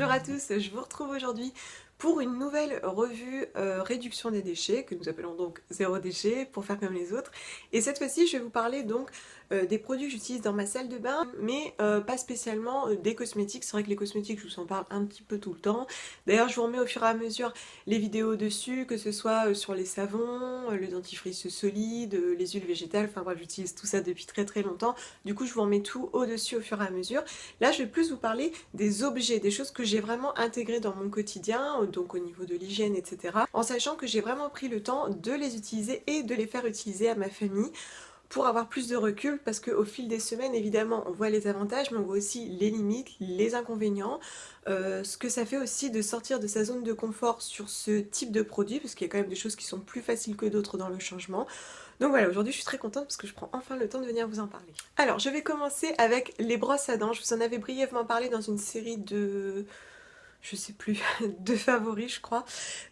Bonjour à tous, je vous retrouve aujourd'hui pour une nouvelle revue réduction des déchets, que nous appelons donc zéro déchet, pour faire comme les autres. Et cette fois-ci, je vais vous parler donc des produits que j'utilise dans ma salle de bain, mais pas spécialement des cosmétiques. C'est vrai que les cosmétiques, je vous en parle un petit peu tout le temps. D'ailleurs, je vous remets au fur et à mesure les vidéos dessus, que ce soit sur les savons, le dentifrice solide, les huiles végétales, enfin bref, j'utilise tout ça depuis très très longtemps. Du coup, je vous remets tout au-dessus au fur et à mesure. Là, je vais plus vous parler des objets, des choses que j'ai vraiment intégrées dans mon quotidien, donc au niveau de l'hygiène, etc. En sachant que j'ai vraiment pris le temps de les utiliser et de les faire utiliser à ma famille pour avoir plus de recul, parce qu'au fil des semaines, évidemment, on voit les avantages, mais on voit aussi les limites, les inconvénients, ce que ça fait aussi de sortir de sa zone de confort sur ce type de produit, parce qu'il y a quand même des choses qui sont plus faciles que d'autres dans le changement. Donc voilà, aujourd'hui je suis très contente parce que je prends enfin le temps de venir vous en parler. Alors, je vais commencer avec les brosses à dents. Je vous en avais brièvement parlé dans une série de... je sais plus, de favoris je crois.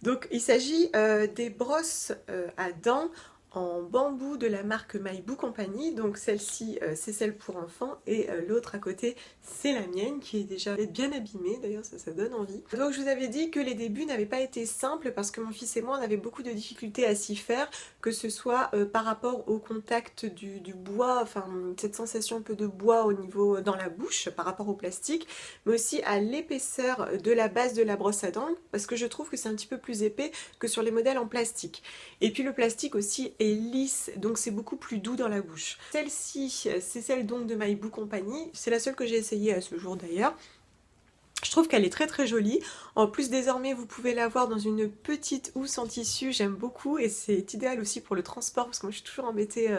Donc il s'agit des brosses à dents en bambou de la marque Maibou Company. Donc celle-ci c'est celle pour enfants et l'autre à côté c'est la mienne qui est déjà bien abîmée, d'ailleurs ça donne envie. Donc je vous avais dit que les débuts n'avaient pas été simples parce que mon fils et moi on avait beaucoup de difficultés à s'y faire, que ce soit par rapport au contact du bois, enfin cette sensation un peu de bois au niveau dans la bouche par rapport au plastique, mais aussi à l'épaisseur de la base de la brosse à dents, parce que je trouve que c'est un petit peu plus épais que sur les modèles en plastique. Et puis le plastique aussi est lisse, donc c'est beaucoup plus doux dans la bouche. Celle-ci, c'est celle donc de Maibou Company, c'est la seule que j'ai essayée à ce jour d'ailleurs. Je trouve qu'elle est très très jolie. En plus désormais vous pouvez l'avoir dans une petite housse en tissu, j'aime beaucoup, et c'est idéal aussi pour le transport parce que moi je suis toujours embêtée,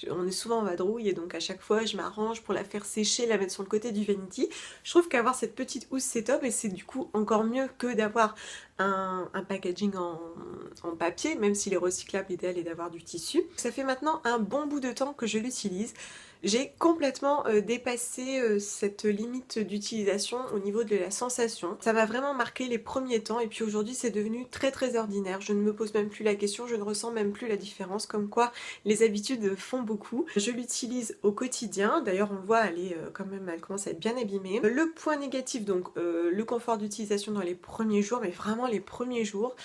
on est souvent en vadrouille et donc à chaque fois je m'arrange pour la faire sécher, la mettre sur le côté du vanity. Je trouve qu'avoir cette petite housse c'est top, et c'est du coup encore mieux que d'avoir un packaging en papier, même s'il est recyclable, l'idéal est d'avoir du tissu. Ça fait maintenant un bon bout de temps que je l'utilise. J'ai complètement dépassé cette limite d'utilisation au niveau de la sensation. Ça m'a vraiment marqué les premiers temps, et puis aujourd'hui c'est devenu très très ordinaire. Je ne me pose même plus la question, je ne ressens même plus la différence, comme quoi les habitudes font beaucoup. Je l'utilise au quotidien, d'ailleurs on le voit, elle est quand même, elle commence à être bien abîmée. Le point négatif, donc le confort d'utilisation dans les premiers jours, mais vraiment les premiers jours.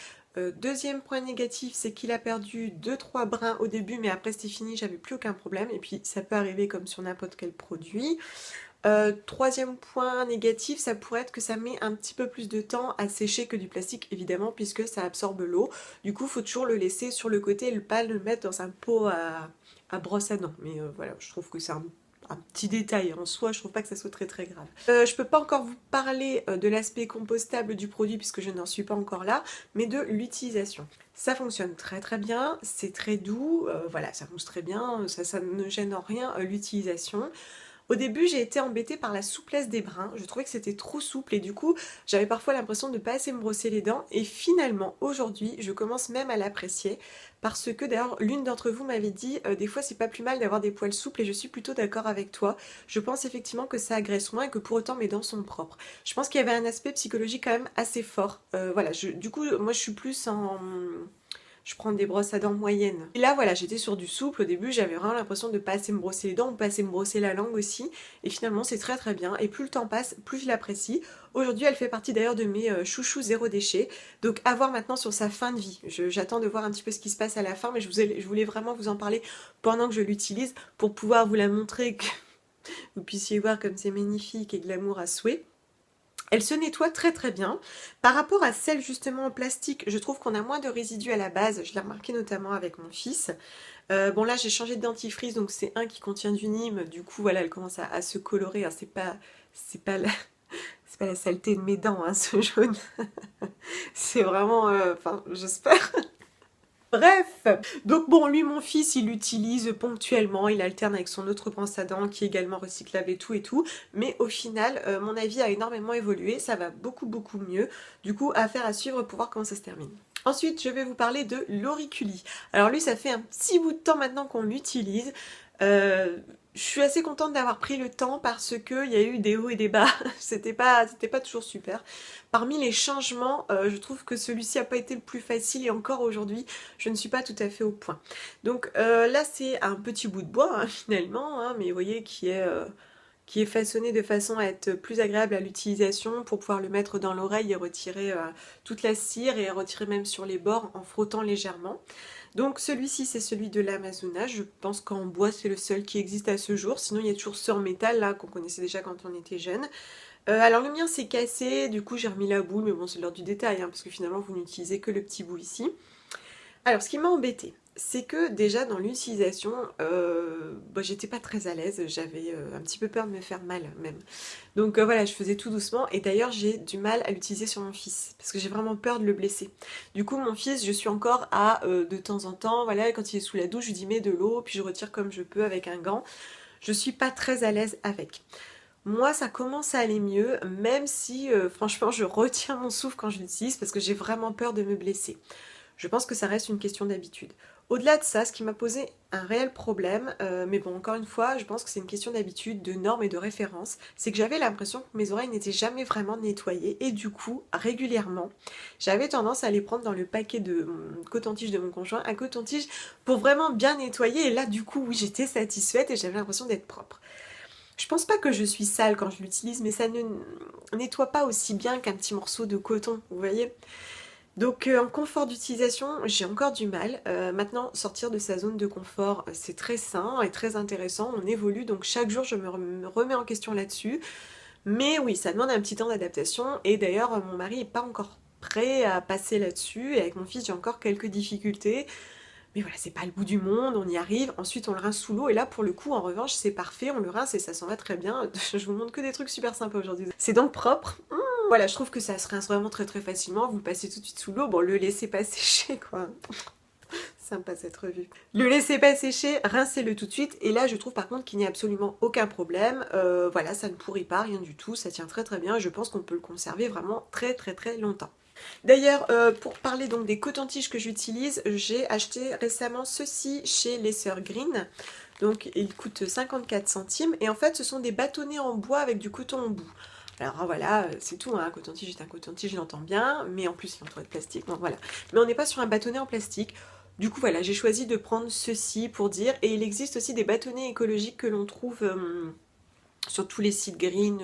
Deuxième point négatif, c'est qu'il a perdu 2-3 brins au début, mais après c'était fini, j'avais plus aucun problème, et puis ça peut arriver comme sur n'importe quel produit. Troisième point négatif, ça pourrait être que ça met un petit peu plus de temps à sécher que du plastique, évidemment, puisque ça absorbe l'eau. Du coup, il faut toujours le laisser sur le côté et pas le mettre dans un pot à brosse à dents. Mais voilà, je trouve que c'est un petit détail en soi, je trouve pas que ça soit très très grave. Je peux pas encore vous parler de l'aspect compostable du produit puisque je n'en suis pas encore là, mais de l'utilisation. Ça fonctionne très très bien, c'est très doux, voilà, ça mousse très bien, ça ne gêne en rien l'utilisation. Au début, j'ai été embêtée par la souplesse des brins, je trouvais que c'était trop souple et du coup, j'avais parfois l'impression de ne pas assez me brosser les dents, et finalement, aujourd'hui, je commence même à l'apprécier parce que d'ailleurs, l'une d'entre vous m'avait dit des fois c'est pas plus mal d'avoir des poils souples, et je suis plutôt d'accord avec toi. Je pense effectivement que ça agresse moins et que pour autant mes dents sont propres. Je pense qu'il y avait un aspect psychologique quand même assez fort. Voilà, du coup, moi je suis plus en... Je prends des brosses à dents moyennes. Et là voilà, j'étais sur du souple au début, j'avais vraiment l'impression de ne pas assez me brosser les dents, ou pas assez me brosser la langue aussi. Et finalement c'est très très bien, et plus le temps passe, plus je l'apprécie. Aujourd'hui elle fait partie d'ailleurs de mes chouchous zéro déchet. Donc à voir maintenant sur sa fin de vie. J'attends de voir un petit peu ce qui se passe à la fin, mais je voulais vraiment vous en parler pendant que je l'utilise, pour pouvoir vous la montrer, que vous puissiez voir comme c'est magnifique et glamour à souhait. Elle se nettoie très très bien. Par rapport à celle justement en plastique, je trouve qu'on a moins de résidus à la base. Je l'ai remarqué notamment avec mon fils. Bon là j'ai changé de dentifrice, donc c'est un qui contient du Nîmes. Du coup voilà, elle commence à se colorer. Hein. C'est pas la saleté de mes dents, hein, ce jaune. C'est vraiment... Enfin, j'espère. Bref, donc bon, lui mon fils il l'utilise ponctuellement, il alterne avec son autre brosse à dents qui est également recyclable et tout, mais au final mon avis a énormément évolué, ça va beaucoup beaucoup mieux, du coup affaire à suivre pour voir comment ça se termine. Ensuite je vais vous parler de l'auriculi. Alors lui ça fait un petit bout de temps maintenant qu'on l'utilise. Je suis assez contente d'avoir pris le temps parce qu'il y a eu des hauts et des bas, c'était pas toujours super. Parmi les changements, je trouve que celui-ci n'a pas été le plus facile, et encore aujourd'hui, je ne suis pas tout à fait au point. Donc là, c'est un petit bout de bois hein, finalement, hein, mais vous voyez qui est qui est façonné de façon à être plus agréable à l'utilisation pour pouvoir le mettre dans l'oreille et retirer toute la cire et retirer même sur les bords en frottant légèrement. Donc celui-ci c'est celui de l'Amazona, je pense qu'en bois c'est le seul qui existe à ce jour, sinon il y a toujours ceux en métal là qu'on connaissait déjà quand on était jeune. Alors le mien s'est cassé, du coup j'ai remis la boule, mais bon c'est l'ordre du détail, hein, parce que finalement vous n'utilisez que le petit bout ici. Alors ce qui m'a embêté, c'est que déjà dans l'utilisation, j'étais pas très à l'aise, j'avais un petit peu peur de me faire mal même. Donc voilà, je faisais tout doucement et d'ailleurs j'ai du mal à l'utiliser sur mon fils parce que j'ai vraiment peur de le blesser. Du coup mon fils, je suis encore à de temps en temps, voilà, quand il est sous la douche, je lui dis mets de l'eau, puis je retire comme je peux avec un gant. Je suis pas très à l'aise avec. Moi, ça commence à aller mieux, même si franchement je retiens mon souffle quand je l'utilise parce que j'ai vraiment peur de me blesser. Je pense que ça reste une question d'habitude. Au-delà de ça, ce qui m'a posé un réel problème, mais bon, encore une fois, je pense que c'est une question d'habitude, de normes et de référence, c'est que j'avais l'impression que mes oreilles n'étaient jamais vraiment nettoyées et du coup, régulièrement, j'avais tendance à les prendre dans le paquet de coton-tige de mon conjoint, un coton-tige pour vraiment bien nettoyer et là, du coup, oui, j'étais satisfaite et j'avais l'impression d'être propre. Je pense pas que je suis sale quand je l'utilise, mais ça ne nettoie pas aussi bien qu'un petit morceau de coton, vous voyez ? Donc en confort d'utilisation, j'ai encore du mal. Maintenant, sortir de sa zone de confort, c'est très sain et très intéressant. On évolue, donc chaque jour, je me remets en question là-dessus. Mais oui, ça demande un petit temps d'adaptation. Et d'ailleurs, mon mari n'est pas encore prêt à passer là-dessus. Et avec mon fils, j'ai encore quelques difficultés. Mais voilà, c'est pas le bout du monde, on y arrive. Ensuite, on le rince sous l'eau. Et là, pour le coup, en revanche, c'est parfait. On le rince et ça s'en va très bien. Je vous montre que des trucs super sympas aujourd'hui. C'est donc propre. Voilà, je trouve que ça se rince vraiment très très facilement. Vous le passez tout de suite sous l'eau. Bon, le laissez pas sécher, quoi. Sympa cette revue. Le laissez pas sécher, rincez-le tout de suite. Et là, je trouve par contre qu'il n'y a absolument aucun problème. Voilà, ça ne pourrit pas, rien du tout. Ça tient très très bien. Je pense qu'on peut le conserver vraiment très très très longtemps. D'ailleurs, pour parler donc des cotons-tiges que j'utilise, j'ai acheté récemment ceux-ci chez les Sœurs Green. Donc, ils coûtent 54 centimes. Et en fait, ce sont des bâtonnets en bois avec du coton en bout. Alors voilà, c'est tout, hein, un coton-tige est un coton-tige, je l'entends bien, mais en plus il est entouré de plastique, donc voilà. Mais on n'est pas sur un bâtonnet en plastique. Du coup voilà, j'ai choisi de prendre ceci pour dire, et il existe aussi des bâtonnets écologiques que l'on trouve sur tous les sites green,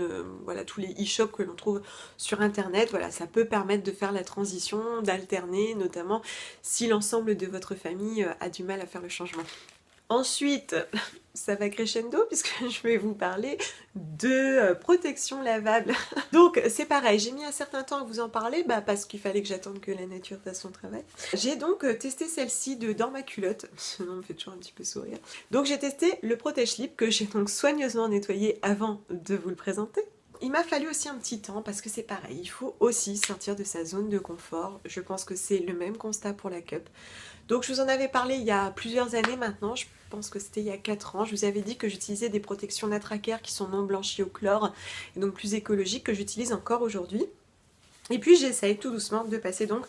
voilà, tous les e-shops que l'on trouve sur internet. Voilà, ça peut permettre de faire la transition, d'alterner, notamment si l'ensemble de votre famille a du mal à faire le changement. Ensuite, ça va crescendo puisque je vais vous parler de protection lavable. Donc c'est pareil, j'ai mis un certain temps à vous en parler parce qu'il fallait que j'attende que la nature fasse son travail. J'ai donc testé celle-ci de Dans ma culotte, ce nom me fait toujours un petit peu sourire. Donc j'ai testé le protège-slip que j'ai donc soigneusement nettoyé avant de vous le présenter. Il m'a fallu aussi un petit temps parce que c'est pareil, il faut aussi sortir de sa zone de confort. Je pense que c'est le même constat pour la cup. Donc je vous en avais parlé il y a plusieurs années maintenant, je pense que c'était il y a 4 ans. Je vous avais dit que j'utilisais des protections natracaires qui sont non blanchies au chlore et donc plus écologiques, que j'utilise encore aujourd'hui. Et puis j'essaye tout doucement de passer donc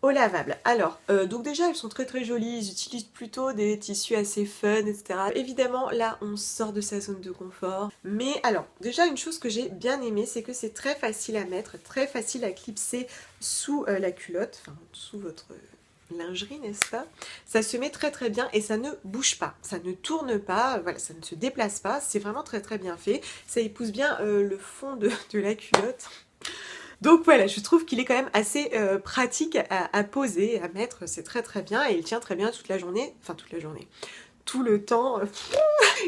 au lavable. Alors, donc déjà elles sont très très jolies, ils utilisent plutôt des tissus assez fun, etc. Évidemment là on sort de sa zone de confort. Mais alors, déjà une chose que j'ai bien aimée, c'est que c'est très facile à mettre, très facile à clipser sous la culotte, enfin sous votre lingerie, n'est-ce pas? Ça se met très très bien et ça ne bouge pas, ça ne tourne pas, voilà, ça ne se déplace pas, c'est vraiment très très bien fait. Ça épouse bien le fond de la culotte. Donc voilà, je trouve qu'il est quand même assez pratique à poser, à mettre, c'est très très bien et il tient très bien toute la journée, enfin toute la journée, tout le temps.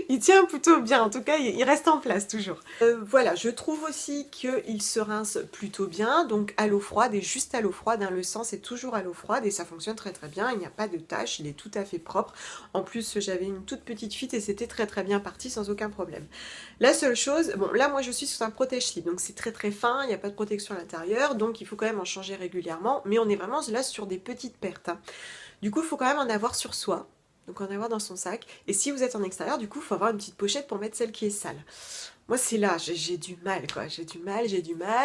Il tient plutôt bien, en tout cas il reste en place toujours. Voilà, je trouve aussi qu'il se rince plutôt bien, donc à l'eau froide et juste à l'eau froide, hein, le sens est toujours à l'eau froide et ça fonctionne très très bien, il n'y a pas de taches, il est tout à fait propre. En plus j'avais une toute petite fuite et c'était très très bien parti sans aucun problème. La seule chose, bon là moi je suis sous un protège-slip, donc c'est très très fin, il n'y a pas de protection à l'intérieur, donc il faut quand même en changer régulièrement, mais on est vraiment là sur des petites pertes. Hein. Du coup il faut quand même en avoir sur soi. Donc en avoir dans son sac. Et si vous êtes en extérieur, du coup, il faut avoir une petite pochette pour mettre celle qui est sale. Moi, c'est là, j'ai du mal, quoi. J'ai du mal.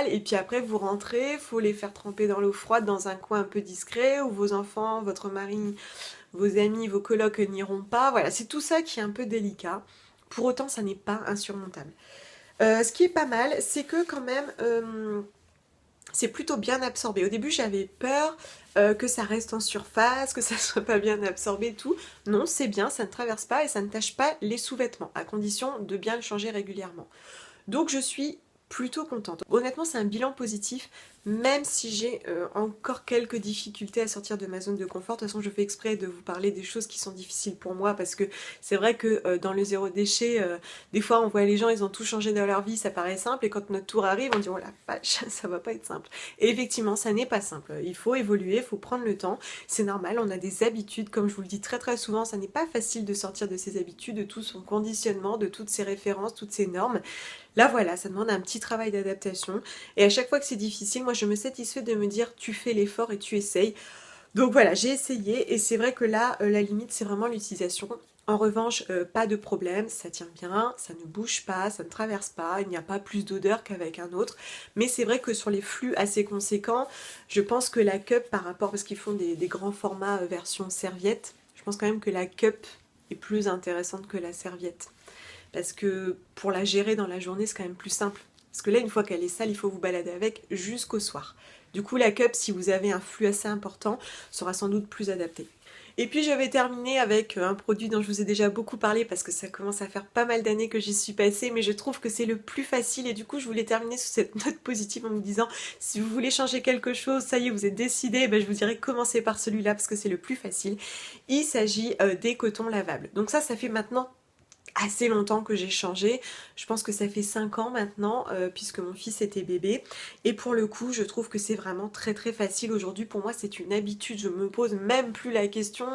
Et puis après, vous rentrez, faut les faire tremper dans l'eau froide dans un coin un peu discret où vos enfants, votre mari, vos amis, vos colocs n'iront pas. Voilà, c'est tout ça qui est un peu délicat. Pour autant, ça n'est pas insurmontable. Ce qui est pas mal, c'est que quand même... c'est plutôt bien absorbé. Au début j'avais peur que ça reste en surface, que ça soit pas bien absorbé et tout. Non, c'est bien, ça ne traverse pas et ça ne tache pas les sous-vêtements, à condition de bien le changer régulièrement. Donc je suis plutôt contente. Honnêtement, c'est un bilan positif, même si j'ai encore quelques difficultés à sortir de ma zone de confort. De toute façon, je fais exprès de vous parler des choses qui sont difficiles pour moi, parce que c'est vrai que dans le zéro déchet, des fois on voit les gens, ils ont tout changé dans leur vie, ça paraît simple, et quand notre tour arrive, on dit oh la vache, ça va pas être simple. Et effectivement, ça n'est pas simple. Il faut évoluer, il faut prendre le temps, c'est normal, on a des habitudes, comme je vous le dis très très souvent, ça n'est pas facile de sortir de ses habitudes, de tout son conditionnement, de toutes ses références, toutes ses normes. Là voilà, ça demande un petit travail d'adaptation, et à chaque fois que c'est difficile, moi je me satisfais de me dire tu fais l'effort et tu essayes. Donc voilà, j'ai essayé, et c'est vrai que là, la limite c'est vraiment l'utilisation. En revanche, pas de problème, ça tient bien, ça ne bouge pas, ça ne traverse pas, il n'y a pas plus d'odeur qu'avec un autre. Mais c'est vrai que sur les flux assez conséquents, je pense que la cup par rapport, parce qu'ils font des grands formats version serviette, je pense quand même que la cup est plus intéressante que la serviette. Parce que pour la gérer dans la journée, c'est quand même plus simple. Parce que là, une fois qu'elle est sale, il faut vous balader avec jusqu'au soir. Du coup, la cup, si vous avez un flux assez important, sera sans doute plus adaptée. Et puis je vais terminer avec un produit dont je vous ai déjà beaucoup parlé parce que ça commence à faire pas mal d'années que j'y suis passée, mais je trouve que c'est le plus facile, et du coup je voulais terminer sur cette note positive en vous disant si vous voulez changer quelque chose, ça y est, vous êtes décidé, ben je vous dirais commencez par celui-là parce que c'est le plus facile. Il s'agit des cotons lavables. Donc ça fait maintenant assez longtemps que j'ai changé, je pense que ça fait 5 ans maintenant puisque mon fils était bébé, et pour le coup je trouve que c'est vraiment très très facile aujourd'hui. Pour moi c'est une habitude, je me pose même plus la question,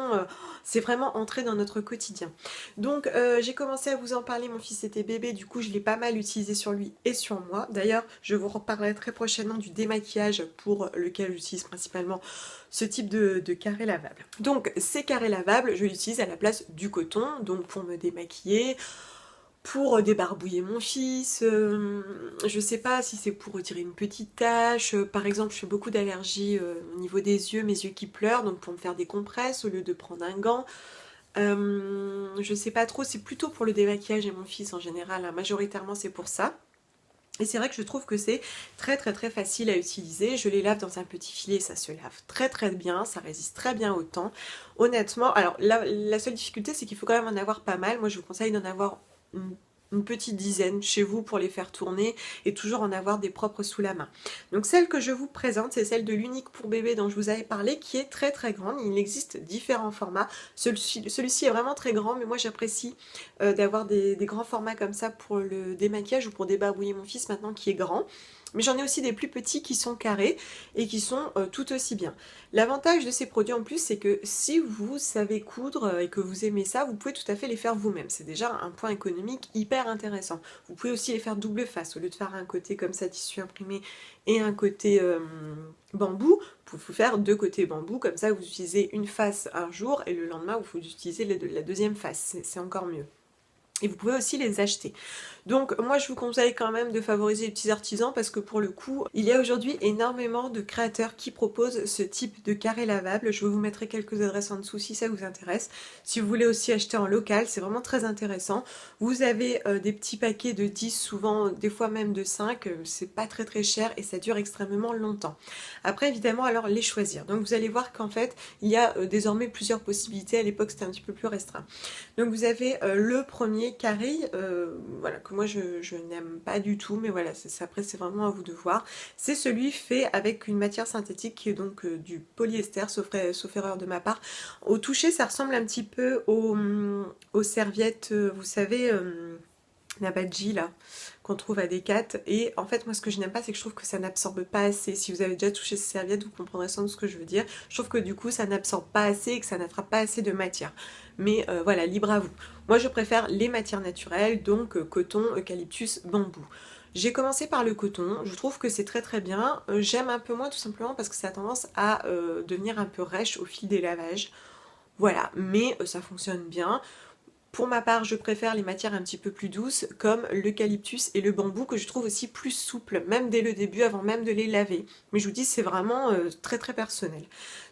c'est vraiment entré dans notre quotidien. Donc j'ai commencé à vous en parler, mon fils était bébé, du coup je l'ai pas mal utilisé sur lui et sur moi. D'ailleurs je vous reparlerai très prochainement du démaquillage pour lequel j'utilise principalement ce type de carré lavable. Donc ces carrés lavables, je l'utilise à la place du coton, donc pour me démaquiller, pour débarbouiller mon fils, je sais pas si c'est pour retirer une petite tache, par exemple je fais beaucoup d'allergies au niveau des yeux, mes yeux qui pleurent, donc pour me faire des compresses au lieu de prendre un gant. Je sais pas trop, c'est plutôt pour le démaquillage et mon fils en général, hein, majoritairement c'est pour ça. Et c'est vrai que je trouve que c'est très très très facile à utiliser. Je les lave dans un petit filet, ça se lave très très bien, ça résiste très bien au temps. Honnêtement, alors la seule difficulté c'est qu'il faut quand même en avoir pas mal. Moi je vous conseille d'en avoir une petite dizaine chez vous pour les faire tourner et toujours en avoir des propres sous la main. Donc celle que je vous présente, c'est celle de l'Unique pour bébé dont je vous avais parlé, qui est très très grande. Il existe différents formats. Celui-ci est vraiment très grand, mais moi j'apprécie d'avoir des grands formats comme ça pour le démaquillage ou pour débarbouiller mon fils maintenant qui est grand. Mais j'en ai aussi des plus petits qui sont carrés et qui sont tout aussi bien. L'avantage de ces produits en plus, c'est que si vous savez coudre et que vous aimez ça, vous pouvez tout à fait les faire vous-même. C'est déjà un point économique hyper intéressant. Vous pouvez aussi les faire double face. Au lieu de faire un côté comme ça, tissu imprimé, et un côté bambou, vous pouvez faire deux côtés bambou. Comme ça, vous utilisez une face un jour et le lendemain, vous utilisez la deuxième face. C'est encore mieux. Et vous pouvez aussi les acheter. Donc moi je vous conseille quand même de favoriser les petits artisans parce que pour le coup, il y a aujourd'hui énormément de créateurs qui proposent ce type de carré lavable. Je vous mettrai quelques adresses en dessous si ça vous intéresse. Si vous voulez aussi acheter en local, c'est vraiment très intéressant. Vous avez des petits paquets de 10, souvent des fois même de 5, c'est pas très très cher et ça dure extrêmement longtemps. Après évidemment alors les choisir. Donc vous allez voir qu'en fait il y a désormais plusieurs possibilités. À l'époque c'était un petit peu plus restreint. Donc vous avez le premier carré, voilà, que moi je n'aime pas du tout, mais voilà, après c'est vraiment à vous de voir. C'est celui fait avec une matière synthétique qui est donc du polyester, sauf erreur de ma part. Au toucher, ça ressemble un petit peu aux serviettes, vous savez, Nabadji là, qu'on trouve à Decat. Et en fait, moi ce que je n'aime pas, c'est que je trouve que ça n'absorbe pas assez. Si vous avez déjà touché ces serviettes, vous comprendrez sans doute ce que je veux dire. Je trouve que du coup, ça n'absorbe pas assez et que ça n'attrape pas assez de matière. Mais voilà, libre à vous. Moi, je préfère les matières naturelles, donc coton, eucalyptus, bambou. J'ai commencé par le coton, je trouve que c'est très très bien. J'aime un peu moins tout simplement parce que ça a tendance à devenir un peu rêche au fil des lavages. Voilà, mais ça fonctionne bien. Pour ma part, je préfère les matières un petit peu plus douces comme l'eucalyptus et le bambou que je trouve aussi plus souples, même dès le début avant même de les laver. Mais je vous dis, c'est vraiment très très personnel.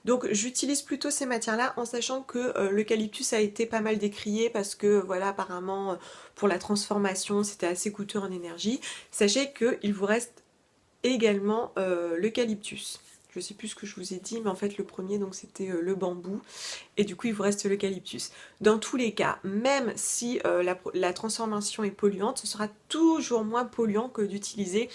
Donc j'utilise plutôt ces matières-là en sachant que l'eucalyptus a été pas mal décrié parce que voilà, apparemment pour la transformation c'était assez coûteux en énergie. Sachez qu'il vous reste et également l'eucalyptus. Je sais plus ce que je vous ai dit, mais en fait le premier donc c'était le bambou et du coup il vous reste l'eucalyptus. Dans tous les cas, même si la transformation est polluante, ce sera toujours moins polluant que d'utiliser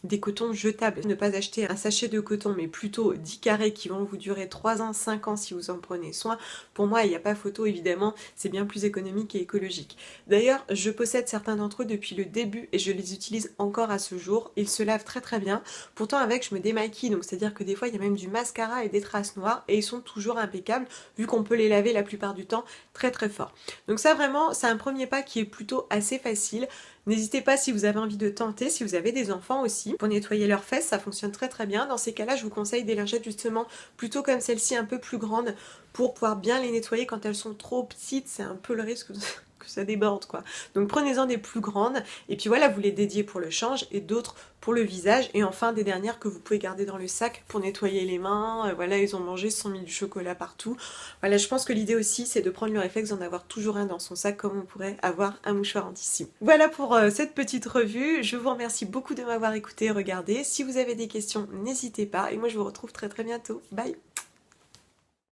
des cotons jetables. Ne pas acheter un sachet de coton mais plutôt 10 carrés qui vont vous durer 3 ans, 5 ans si vous en prenez soin. Pour moi il n'y a pas photo évidemment, c'est bien plus économique et écologique. D'ailleurs je possède certains d'entre eux depuis le début et je les utilise encore à ce jour. Ils se lavent très très bien. Pourtant avec je me démaquille, donc c'est à dire que des fois il y a même du mascara et des traces noires et ils sont toujours impeccables vu qu'on peut les laver la plupart du temps très très fort. Donc ça vraiment c'est un premier pas qui est plutôt assez facile. N'hésitez pas si vous avez envie de tenter, si vous avez des enfants aussi, pour nettoyer leurs fesses, ça fonctionne très très bien. Dans ces cas-là, je vous conseille des lingettes justement plutôt comme celle-ci, un peu plus grande, pour pouvoir bien les nettoyer quand elles sont trop petites, c'est un peu le risque que ça déborde quoi. Donc prenez-en des plus grandes, et puis voilà, vous les dédiez pour le change, et d'autres pour le visage, et enfin des dernières que vous pouvez garder dans le sac pour nettoyer les mains, voilà, ils ont mangé, se sont mis du chocolat partout. Voilà, je pense que l'idée aussi c'est de prendre le réflexe d'en avoir toujours un dans son sac, comme on pourrait avoir un mouchoir en tissu. Voilà pour cette petite revue, je vous remercie beaucoup de m'avoir écouté et regardé. Si vous avez des questions, n'hésitez pas, et moi je vous retrouve très très bientôt. Bye!